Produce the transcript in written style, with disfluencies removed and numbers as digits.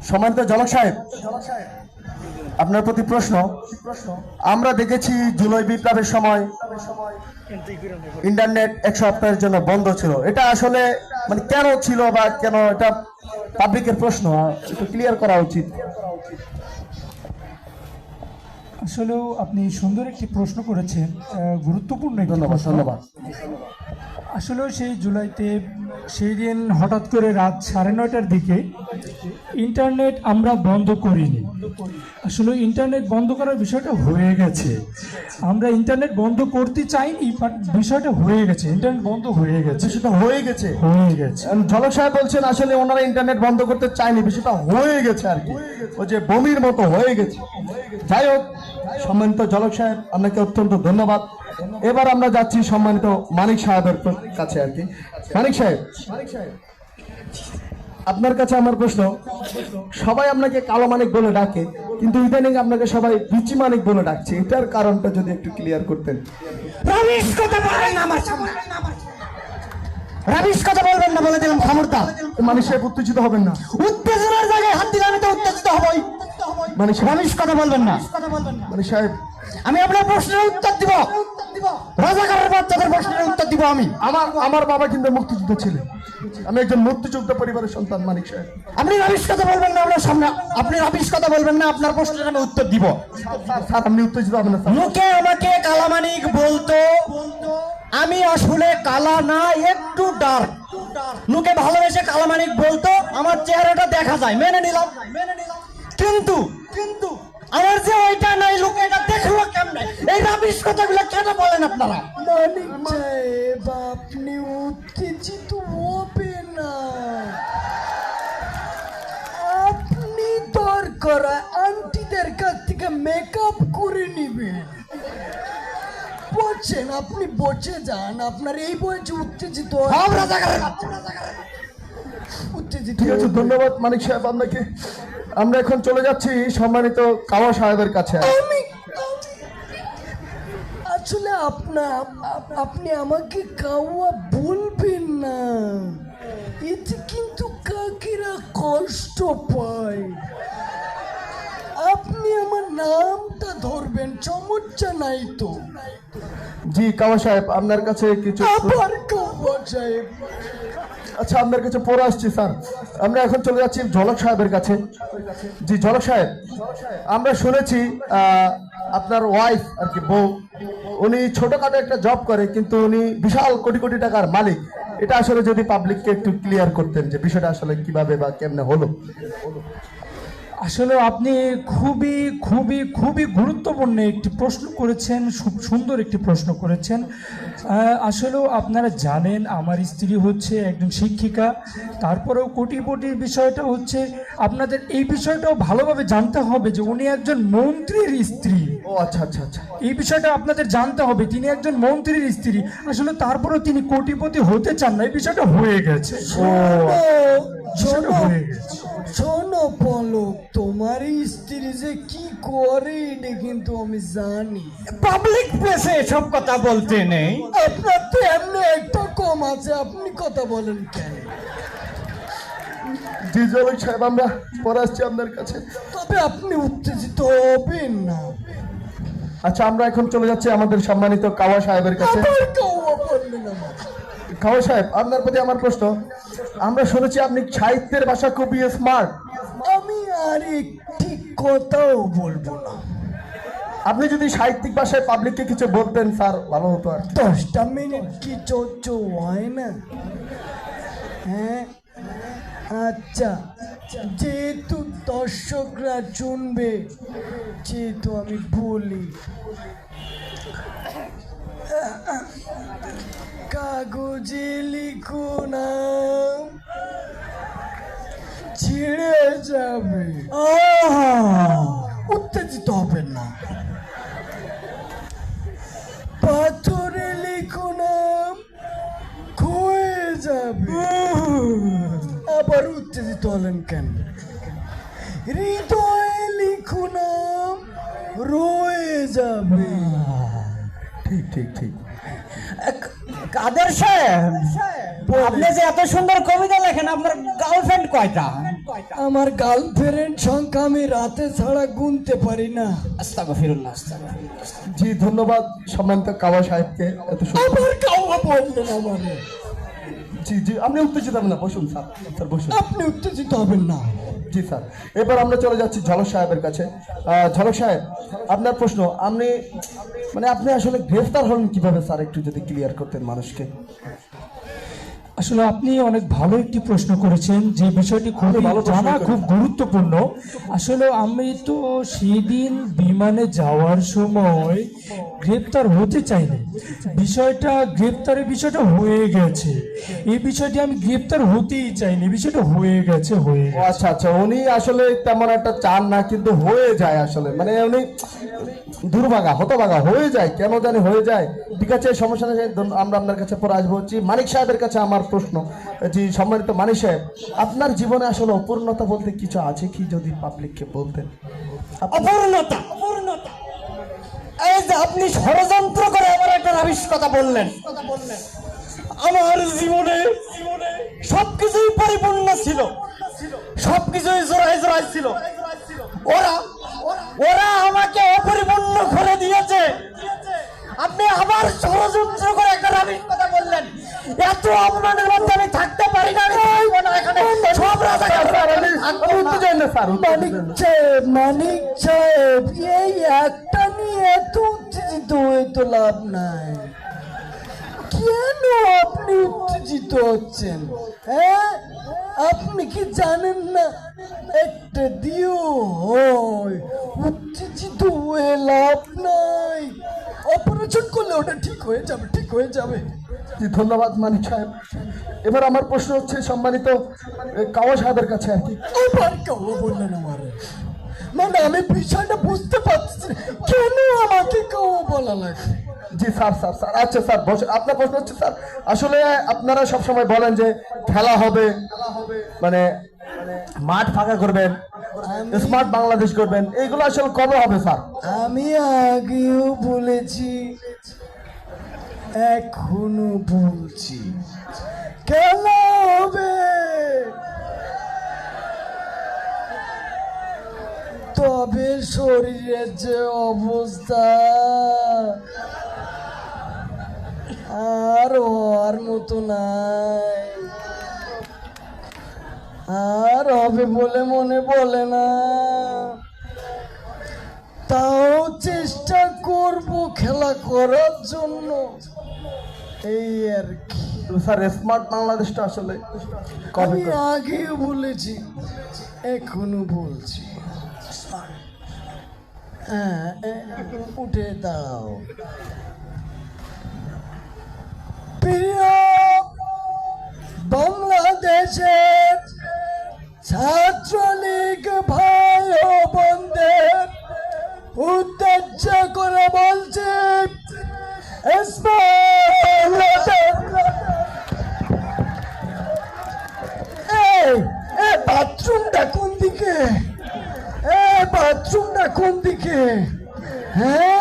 সম্মানিত জনক সাহেব, আপনার প্রতি প্রশ্ন। আমরা দেখেছি জুলাই বিপ্লবের সময় ইন্টারনেট এক সপ্তাহের জন্য বন্ধ ছিল। এটা আসলে মানে কেন ছিল বা কেন, এটা পাবলিকের প্রশ্ন, একটু ক্লিয়ার করা উচিত। আসলেও আপনি সুন্দর একটি প্রশ্ন করেছেন, গুরুত্বপূর্ণ একটি ধন্যবাদ প্রশ্ন। ধন্যবাদ। আসলেও সেই জুলাইতে সেই দিন হঠাৎ করে রাত 9:30টার দিকে ইন্টারনেট আমরা বন্ধ করিনি। আসলে ইন্টারনেট বন্ধ করার বিষয়টা হয়ে গেছে। আমরা ইন্টারনেট বন্ধ করতে চাইনি, বাট বিষয়টা হয়ে গেছে, ইন্টারনেট বন্ধ হয়ে গেছে। বিষয়টা হয়ে গেছে। জনক সাহেব বলছেন আসলে ওনারা ইন্টারনেট বন্ধ করতে চায়নি, বিষয়টা হয়ে গেছে আর কি, ওই যে বমির মতো হয়ে গেছে। যাই হোক, সম্মানিত জনক সাহেব, আপনাকে অত্যন্ত ধন্যবাদ। এবার আমরা যাচ্ছি সম্মানিত মানিক সাহেবের কাছে আর কি। মানিক সাহেব, আপনার কাছে আমার প্রশ্ন। সবাই আপনাকে কালো মানিক বলে ডাকে, কিন্তু ইদানিং আপনাকে সবাই বিচি মানিক বলে ডাকছে, এটার কারণটা যদি একটু ক্লিয়ার করতেন। রাবিশ কথা বলবেন না আমার সামনে, রাবিশ কথা বলবেন না বলে দিলাম, খবরদার। মানিক সাহেব উত্তেজিত হবেন না। উত্তেজনার জায়গায় হাত দিলে আমি তো উত্তেজিত হবই। মানিক সাহেব, রাবিশ কথা বলবেন না। মানিক সাহেব, আমি আপনার প্রশ্নের উত্তর দিব, রাজাকারের বাচ্চাদের প্রশ্নের উত্তর দিব আমি। আমার বাবা কিন্তু মুক্তিযুদ্ধ ছিলেন, আমি একজন মুক্তিযুদ্ধ পরিবারের সন্তান। মানিক সাহেব, আপনি রাবিশ কথা বলবেন না আপনার সামনে, আপনি রাবিশ কথা বলবেন না, আপনার প্রশ্নের আমি উত্তর দিব। স্যার আপনি উত্তেজিত হবেন না। লোকে আমাকে কালামানিক বলতো, আমি আসলে কালা না, একটু ডার্ক। লোকে ভালোবেসে কালামানিক বলতো, আমার চেহারাটা দেখা যায়, মেনে নিলাম। কিন্তু কিন্তু আমার যে ওইটা নাই, লোকে এটা দেখলো কেমনে? এই রাবিশ কথাগুলো কেন বলেন আপনারা? মানিক সাহেব, আপনি উত্তেজিত হবেন না। আপনি দরকার আন্টিদের কাছ থেকে মেকআপ করে নিবেন। বলছেন আপনি বসে যান, আপনার এই বয়সে উত্তেজিত সব রাজাকারের বাচ্চা। উত্তেজিত ঠিক আছে, হবেন। ধন্যবাদ মানিক সাহেব আপনাকে। আমরা এখন চলে যাচ্ছি সম্মানিত কাওয়া সাহেবের কাছে। আসলে আপনি আমাকে কাওয়া বলবেন না, এতে কিন্তু কাকিরা কষ্ট পায়। আপনি আমার নামটা ধরবেন, সমস্যা নাই তো। জি কাওয়া সাহেব, আপনার কাছে কিছু। আবার কাওয়া সাহেব? আচ্ছা, আপনার কাছে পড়ে আসছি স্যার। আমরা এখন চলে যাচ্ছি ঝলক সাহেবের কাছে। জি ঝলক সাহেব, আমরা শুনেছি আপনার ওয়াইফ আর কি, বউ, উনি ছোটখাটো একটা জব করে, কিন্তু উনি বিশাল কোটি কোটি টাকার মালিক। এটা আসলে যদি পাবলিককে একটু ক্লিয়ার করতেন যে বিষয়টা আসলে কিভাবে বা কেমনে হলো। আসলে আপনি খুবই খুবই খুবই গুরুত্বপূর্ণ একটি প্রশ্ন করেছেন, খুব সুন্দর একটি প্রশ্ন করেছেন। আসলেও আপনারা জানেন আমার স্ত্রী হচ্ছে একজন শিক্ষিকা, তারপরেও কোটিপতির বিষয়টা হচ্ছে আপনাদের এই বিষয়টাও ভালোভাবে জানতে হবে যে উনি একজন মন্ত্রীর স্ত্রী। ও আচ্ছা আচ্ছা আচ্ছা। এই বিষয়টা আপনাদের জানতে হবে, তিনি একজন মন্ত্রীর স্ত্রী। আসলে তারপরেও তিনি কোটিপতি হতে চান না, এই বিষয়টা হয়ে গেছে। শোনো হয়ে গেছে। শোনো পলক, তোমার স্ত্রী যে কি করে এটা কিন্তু আমি জানি। পাবলিক প্লেসে এসব কথা বলতে নেই। আপনার তো এমনি একটা কম আছে, আপনি কথা বলেন কেন? জি ঝলক সাহেব, আমরা পরে আসছি আপনার কাছে। তবে আপনি উত্তেজিত হবেন না। আচ্ছা, আমরা এখন চলে যাচ্ছি আমাদের সম্মানিত কাওয়া সাহেবের কাছে। আবার কাওয়া বললেন আমার। কাওয়া সাহেব, আপনার প্রতি আমার প্রশ্ন। আমরা শুনেছি আপনি সাহিত্যের ভাষা খুবই স্মার্ট। আমি আর একটি কথাও বলবো না। আপনি যদি সাহিত্যিক ভাষায় পাবলিককে কিছু বলতেন স্যার, ভালো হতো আর কি। 10টা মিনিট কি চোচ হয় না? হ্যাঁ আচ্ছা, যেহেতু দর্শকরা শুনবে, যেহেতু আমি বলি, কাগজে লিখো না, ছিঁড়ে যাবে। উত্তেজিত হবেন না। পাথরে লিখো না, ক্ষয়ে যাবে। আবার উত্তেজিত হলেন কেন? হৃদয়ে লিখো না, রয়ে যাবে। ঠিক ঠিক ঠিক। কাদের সাহেব, আপনি যে এত সুন্দর কবিতা লেখেন, আপনার গার্লফ্রেন্ড কয়টা? আমার গার্লফ্রেন্ড সংখ্যা আমি রাতে ছাড়া গুনতে পারি না। আস্তাগফিরুল্লাহ। জি ধন্যবাদ সম্মানিত কাওয়া সাহেবকে এত সুন্দর। আবার কাউয়া বললেন আমারে। জি জি আপনি উত্তেজিত হবেন না, বসুন স্যার, স্যার বসুন। আপনি উত্তেজিত হবেন না। জি স্যার, এবার আমরা চলে যাচ্ছি ঝলক সাহেবের কাছে। ঝলক সাহেব, আপনার প্রশ্ন, আপনি আসলে গ্রেফতার হলেন কিভাবে স্যার, একটু যদি ক্লিয়ার করতেন মানুষকে। আসলে আপনি অনেক ভালো একটি প্রশ্ন করেছেন, যে বিষয়টি খুবই ভালো প্রশ্ন জানা করেছেন। খুব গুরুত্বপূর্ণ। আসলে আমি তো সেদিন বিমানে যাওয়ার সময় গ্রেপ্তার হতে চাইনি, গ্রেপ্তারের বিষয়টা হয়ে গেছে। এই বিষয়টি আমি গ্রেপ্তার হতেই চাইনি, বিষয়টা হয়ে গেছে। ও আচ্ছা আচ্ছা, উনি আসলে তেমন একটা চান না, কিন্তু হয়ে যায় আসলে, মানে উনি দুর্ভাগা হতভাগা হয়ে যায়, কেন জানি হয়ে যায়। ঠিক আছে, সমস্যা নেই, আমরা আপনার কাছে পরে আসবো। জি মানিক সাহেবের কাছে আমার প্রশ্ন। জি সম্মানিত মানিক সাহেব, আপনার জীবনে আসলে অপূর্ণতা বলতে কিছু আছে কি, যদি পাবলিককে বলতেন। অপূর্ণতা। এই যে আপনি ষড়যন্ত্র করে আমার একটা রাবিশ কথা বললেন। আমার জীবনে সবকিছুই পরিপূর্ণ ছিল, সবকিছুই জোড়ায় জোড়ায় ছিল। ওরা আমাকে অপরিপূর্ণ করে দিয়েছে। আপনি আবার ষড়যন্ত্র করে একটা রাবিশ কথা বললেন। এত অপমানের মধ্যে আমি থাকতে পারি না। এখানে সব রাজা মানিক সাহেব, এই একটা নিয়ে এত উত্তেজিত হয়ে তো লাভ নাই। কেন আপনি উত্তেজিত হচ্ছেন? হ্যাঁ, আপনি কি জানেন না একটা দিও হয়, উত্তেজিত হয়ে লাভ নাই। অপারেশন করলে ওটা ঠিক হয়ে যাবে, ঠিক হয়ে যাবে। জি ধন্যবাদ মানিক সাহেব। এবার আমার প্রশ্ন হচ্ছে সম্মানিত কাওয়া সাহেবের কাছে আর কি। আবার কাউয়া বললেন আমার, মানে আমি বিষয়টা বুঝতে পারছি না, কেন আমাকে কাউয়া বলা লাগে। জি স্যার স্যার স্যার আচ্ছা স্যার বসে, আপনার প্রশ্ন হচ্ছে স্যার, আসলে আপনারা সবসময় বলেন যে খেলা হবে, মানে মাঠ ফাঁকা করবেন, স্মার্ট বাংলাদেশ করবেন, এইগুলো আসলে কবে হবে স্যার? আমি আগেও বলেছি, এখনো বলছি, খেলা হবে, তবে শরীরের যে অবস্থা আর হওয়ার মতো নাই, আর হবে বলে মনে বলে না। তাও চেষ্টা করব খেলা করার জন্য, এই আর কি। স্যার স্মার্ট বাংলাদেশটা আসলে কবে আমি করবেন? আগেও বলেছি, এখনো বলছি। হ্যাঁ, উঠে দাঁড়াও। প্রিয় বাংলাদেশের ছাত্রলীগ ভাই ও বোনদের উদ্দেশ্য করে বলছি, বাথরুমটা কোন দিকে? বাথরুমটা কোন দিকে? হ্যাঁ,